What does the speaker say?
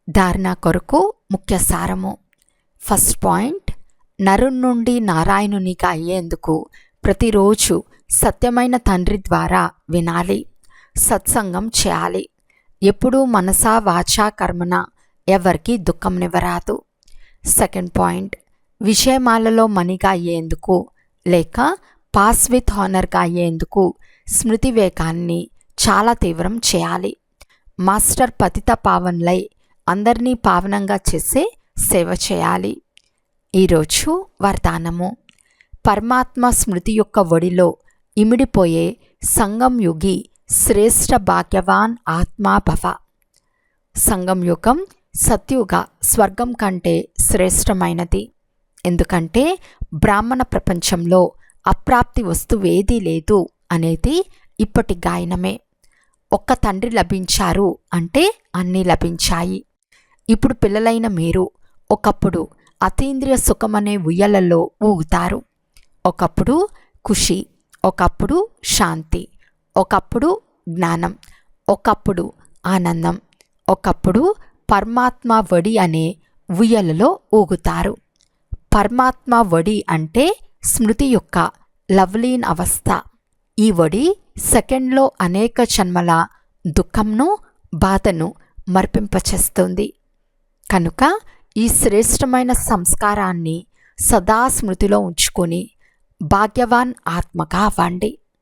ధారణ కొరకు ముఖ్య సారము. ఫస్ట్ పాయింట్, నరుని నుండి నారాయణునిగా అయ్యేందుకు ప్రతిరోజు సత్యమైన తండ్రి ద్వారా వినాలి, సత్సంగం చేయాలి. ఎప్పుడూ మనసా వాచా కర్మన ఎవరికి దుఃఖంనివ్వరాదు. సెకండ్ పాయింట్, విజయమాలలో మణిగా అయ్యేందుకు లేక పాస్ విత్ హానర్గా అయ్యేందుకు స్మృతి వేగాన్ని చాలా తీవ్రం చేయాలి. మాస్టర్ పతిత పావన్లై అందరినీ పావనంగా చేసే సేవ చేయాలి. ఈరోజు వరదానము. పరమాత్మ స్మృతి యొక్క ఒడిలో ఇమిడిపోయే సంగం యుగి శ్రేష్ఠ భాగ్యవాన్ ఆత్మా భవ. సంగం యుగం సత్యుగ స్వర్గం కంటే శ్రేష్టమైనది. ఎందుకంటే బ్రాహ్మణ ప్రపంచంలో అప్రాప్తి వస్తువేదీ లేదు అనేది ఇప్పటి గాయనమే. ఒక్క తండ్రి లభించారు అంటే అన్నీ లభించాయి. ఇప్పుడు పిల్లలైన మీరు ఒకప్పుడు అతీంద్రియ సుఖమనే ఉయ్యలలో ఊగుతారు. ఒకప్పుడు ఖుషి, ఒకప్పుడు శాంతి, ఒకప్పుడు జ్ఞానం, ఒకప్పుడు ఆనందం, ఒకప్పుడు పరమాత్మ వడి అనే ఉయ్యలలో ఊగుతారు. పరమాత్మ వడి అంటే స్మృతి యొక్క లవ్లీన్ అవస్థ. ఈ వడి సెకండ్లో అనేక జన్మల దుఃఖంను, బాధను మర్పింపచేస్తుంది. కనుక ఈ శ్రేష్టమైన సంస్కారాన్ని సదా స్మృతిలో ఉంచుకొని భాగ్యవాన్ ఆత్మగా అవ్వండి.